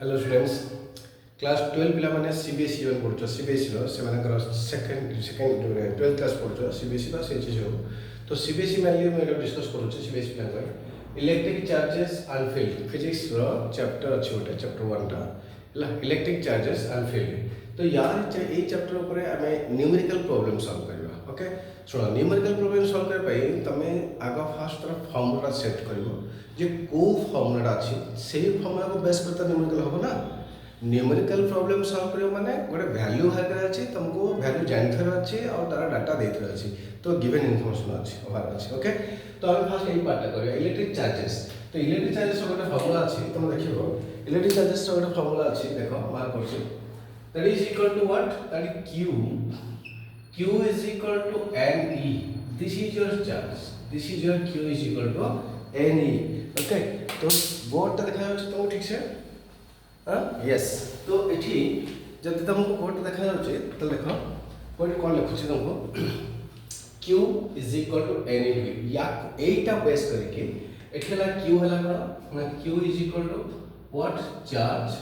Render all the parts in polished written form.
Hello students class 12 पिला माने CBSE वन पढ़छ सीबीएसई रो से मानकर सेकंड सेकंड 12th क्लास पढ़छ सीबीएसई बा सेचीज हो तो सीबीएसई में ये मैं डिस्कस करूछ सीबीएसई पिला electric charges and field physics रो चैप्टर अछि ओटे चैप्टर 1 टा इलेक्ट्रिक चार्जेस एंड फील्ड तो यार ए चैप्टर ऊपर हमें न्यूमेरिकल प्रॉब्लम सॉल्व करबा ओके सुनो न्यूमेरिकल प्रॉब्लम सॉल्व कर पाई तमे आगा फर्स्ट तरफ फॉर्मूला सेट करिवो जे को फॉर्मूला अछि सेही फॉर्मूला को बेस करता न्यूमेरिकल होबो ना न्यूमेरिकल प्रॉब्लम सॉल्व करियो माने गोटे वैल्यू हाकर अछि तुमको वैल्यू जानथर अछि और तारा डाटा देथर अछि तो गिवन इन्फॉर्मेशन अछि ओवर अछि ओके तो हम फर्स्ट एई पार्ट करियो इलेक्ट्रिक चार्जेस तो इलेक्ट्रिक चार्जेस रो गोटे फॉर्मूला अछि तुम देखिबो इलेक्ट्रिक चार्जेस रो गोटे फॉर्मूला अछि देखो mark करछु that is equal to what that is q is equal to ne this is your charge this is your q is equal to ne okay तो board देखा जाଉଛି तुमको ठीक से हां यस तो एठी जब तुमको बोर्ड देखा जाଉଛି तो देखो बोर्ड कोन लिखुछि तुमको q is equal to ne या एटा बेस करके एठला q हला कोन q is equal to what charge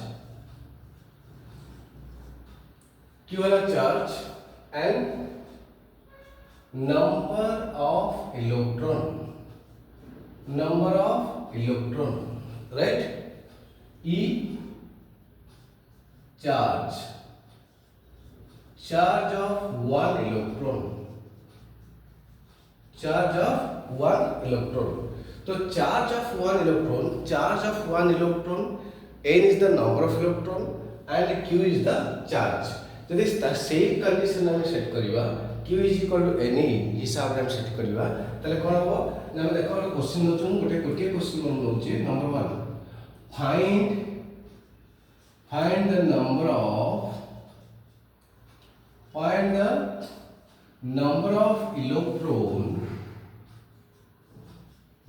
q वाला charge and number of electron right e charge of one electron तो charge of one electron n is the number of electron and q is the charge जदि same condition हम set करबा q is equal to ne हिसाब रे हम set करबा तले कोन हो ना हम देखो क्वेश्चन नचू गोटे क्वेश्चन हम नउची number 1 find the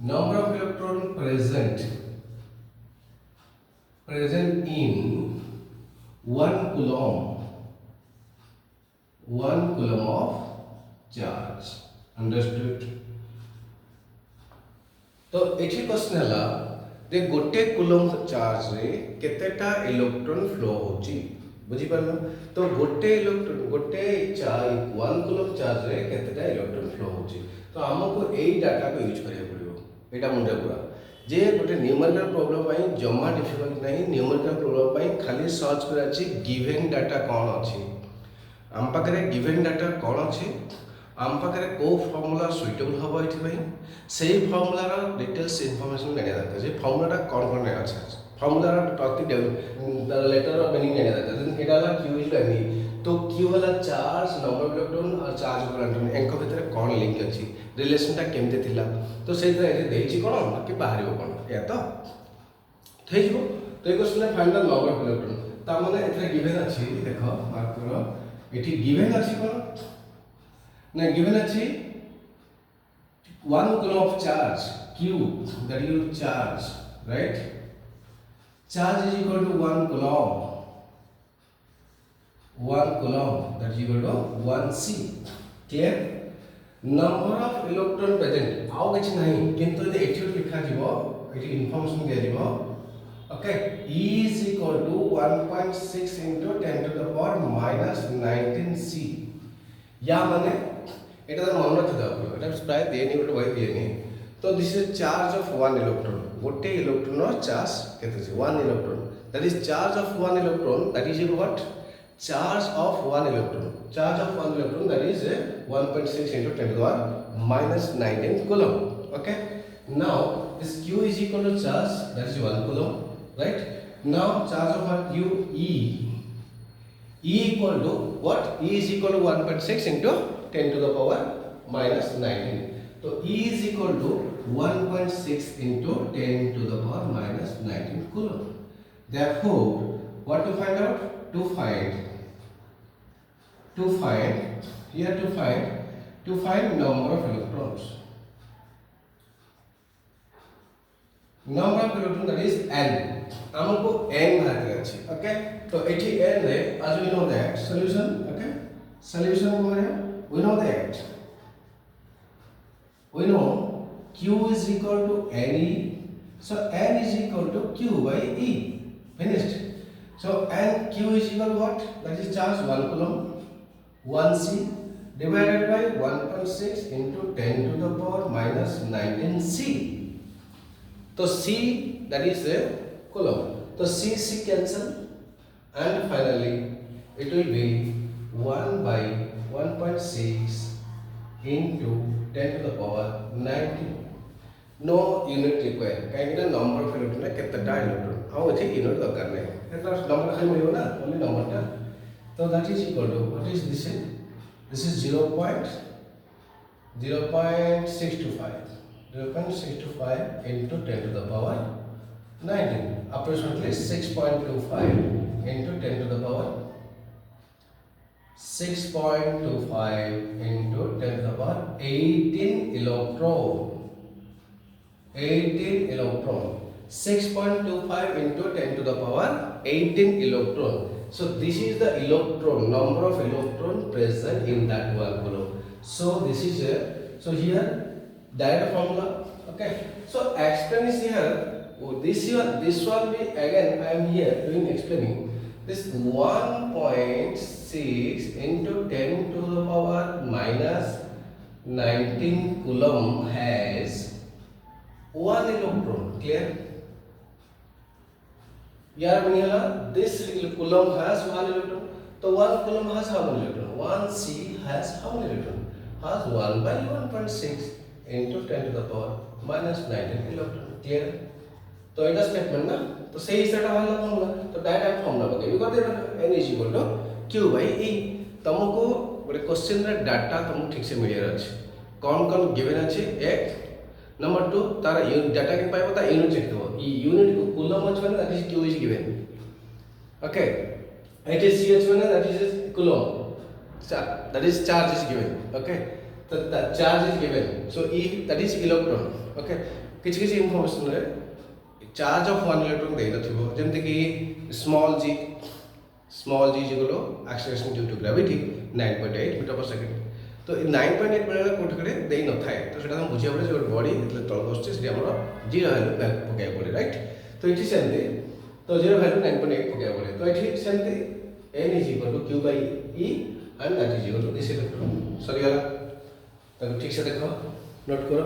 number of electron present in 1 coulomb of charge understood तो एठी क्वेश्चन हला जे गोटे कूलम चार्ज रे केतेटा इलेक्ट्रॉन फ्लो होची बुझी परलो तो गोटे इलेक्ट्रॉन गोटे चार्ज 1 कूलम चार्ज रे केतेटा इलेक्ट्रॉन फ्लो होची तो हमको एई डाटा को यूज करिया पड़िबो एटा मुंडे पूरा जे गोटे न्यूमेरिकल प्रॉब्लम पई जम्मा डिफिकल्ट नहीं न्यूमेरिकल प्रॉब्लम पई खाली सर्च कराची गिवन डाटा कोन अछि आम पाखे गिवन डाटा कौन अच्छे आम पाखे कौ फर्मूला सुइटेबल हम ये से फर्मूलार डिटेल्स इनफॉरमेशन जाना दरकार जे फर्मूलाटा कौन कौन अच्छा फर्मूलार प्रति लेटर ऑफ मीनिंग जाना दरकार एटा क्यू इज एनी तो क्यू वाला चार्ज नंबर ऑफ इलेक्ट्रॉन और चार्ज ऑफ इलेक्ट्रॉन एंक भितर कौन लिंक अच्छी रिलेशनटा केमते थिला तो से देछि कोन कि बाहरिबो कोन या तो थैजिबो तो एक question find the number of electron ता माने एथरे गिवन अछि देखो मार्क करो इट गिवन अछि कोन ना गिवन अछि 1 coulomb of charge q that is charge right charge is equal to 1 coulomb that is equal to 1 c clear number of electron present आउ किछ नहीं किंतु यदि एठी लिखा जीवो एठी इंफॉर्मेशन दिया जीवो okay e is equal to 1.6 into 10 to the power minus 19 c या माने एटा तो मन रखि दो एटा प्राय देनी गोटे वही देनी तो this is charge of one electron गोटे इलेक्ट्रॉन रो चार्ज केते छै one electron that is charge of one electron that is what charge of one electron that is 1.6 into 10 to the power minus 19 coulomb okay now this q is equal to charge that is 1 coulomb right now charge of what q e equal to what e is equal to 1.6 into 10 to the power minus 19 so e is equal to 1.6 into 10 to the power minus 19 coulomb therefore what to find out to find number of electrons that is n हमको n बाहर अछि okay तो एठी n रे as we know that solution okay solution माने we know q is equal to ne so n is equal to q by e finished So and Q is equal to what? That is charge 1 coulomb, 1C divided by 1.6 into 10 to the power minus 19C. So C, that is a coulomb. So C cancel, and finally it will be 1 by 1.6 into 10 to the power 19. No unit required. Kain number of electron na ketata electron. How is unit darkar nahi. Etla number khali malibo na, only number ta. So that is equal to, what is this? This is 0.625. 0.625 into 10 to the power 19. Approximately 6.25 into 10 to the power 6.25 into 10 to the power 18 electron. 18 electron. 6.25 into 10 to the power 18 electron. So this is the electron, number of electron present in that one coulomb. So this is so here direct formula. Okay. So explain is here. This one be again I am here doing explaining. This 1.6 into 10 to the power minus 19 coulomb has 1 electron. Clear? Here this coulomb has 1 electron. So 1 coulomb has how many electron? 1C has how many electron? Has 1 by 1.6 into 10 to the power minus 19 electron. Clear? So it is statement na. तो सही set वाला formula तो direct formula बगे कर देबा n is equal to q by e तुमको गोटे question रे डाटा तुमको ठीक से मिलियर अछि कौन गिवन अछि एक नंबर 2 तार डाटा के पाइबो ता यूनिट चेक दो ई यूनिट को कूलम अछि माने that is q is given okay it is ch माने that is coulomb that is charge is given okay तो charge is given so e that is electron okay किछ किछ information रे charge of 1 electron दे नथिबो जेमते कि small g जिगलो acceleration due to gravity 9.8 metre per second तो 9.8 बेले कोठकडे देई न थाए तो सेटा हम बुझिया पड़े जो बॉडी इतले तळ बसছে সেটা আমরা 0 ভ্যালু পকাই পড়ে রাইট তো এটি সেমতে তো 0 ভ্যালু 9.8 পকাই পড়ে তো এটি সেমতে n is equal to q by e and that is equal to this electron sorry गला तो ठीक से देखो नोट करो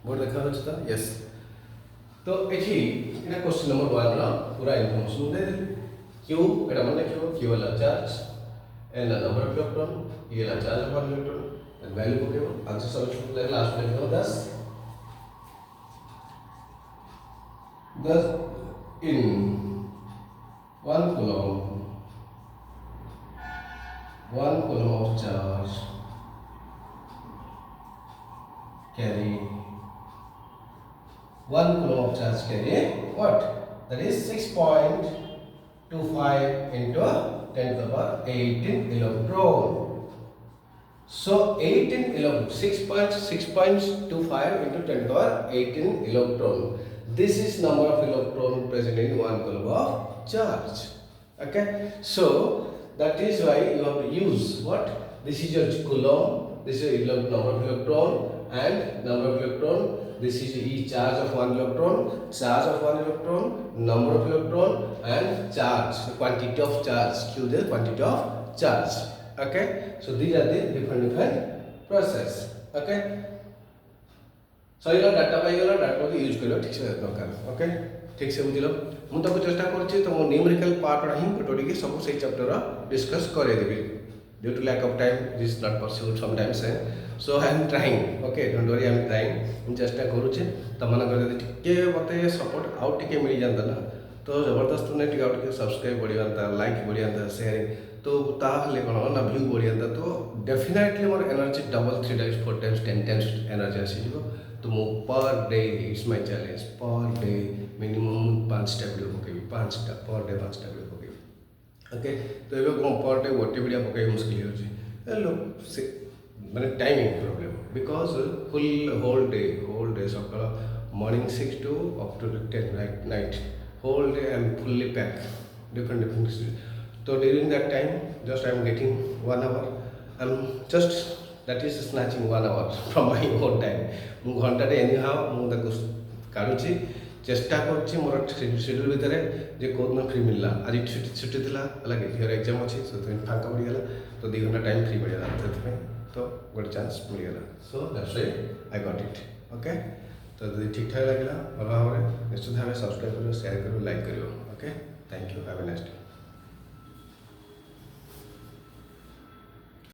बोर्ड देखा हो तो यस तो एठी एटा क्वेश्चन नंबर 1 रा पूरा इन्फॉर्मेशन दे q एटा माने q वाला चार्ज n ला नंबर ऑफ इलेक्ट्रॉन e ला charge of 1 electron and value को केवल आंसर सॉल्यूशन को लास्ट में लिखो 10 in 1 coulomb of charge carry 1 coulomb of charge carry what? That is 6.25 into 10 to the power 18 electron. So 18 electron 6.25 into 10 to the power 18 electron. This is number of electron present in 1 coulomb of charge. Okay. So that is why you have to use what? This is your coulomb. This is number of electron and number of electron. This is E charge of 1 electron, charge of 1 electron, number of electron and charge, the quantity of charge, Q the quantity of charge. Okay, so these are the different process. Okay, so ये data पाई गला data को use करो ठीक से दरकार okay ठीक से बुझिलो मु तो चेष्टा करछि तो न्यूमेरिकल पार्ट रही टोटली के सब से चैप्टर डिस्कस करे देबी due to lack of time this is not possible sometimes so I am trying okay don't worry I am trying चेष्टा करूचे तमना कर टिके मते सपोर्ट आउट टिके मिल जांदा ना तो जबरदस्त ने टिके आउट टिके सब्सक्राइब बढ़ी जांदा लाइक बढ़ी जांदा शेयरिंग तो ताहले कोन ना व्यू बढ़ी जांदा तो definitely more energy double 3 times 4 times 10 times energy आसी जीवो तो मो per day it's my challenge per day minimum 5 टा वीडियो पकेबी 5 टा पर डे 5 टा वीडियो पकेबी ओके तो एबे कोन पर डे गोटे वीडियो पकेबी मुश्किल हो छी हेलो से माने timing problem because full whole day सकाळ morning 6 to up to 10 night whole day I am fully packed different so during that time just I am getting 1 hour I am just that is snatching 1 hour from my own time मु घंटा रे anyhow मु तक काढुची चेष्टा कर मोर schedule भितर जे कौन free मिलला आज छुट्टी थिला लगे झीर एग्जाम अच्छी सो फाँका पड़गला तो 2 घंटा टाइम फ्री मिलला से तो गोटे चांस मिलगला so that's why I got it okay. तो जब ठीक ठाक लगे भल भाव में निश्चित भाव सब्सक्राइब करो शेयर करो लाइक करो okay. Thank you have a nice day.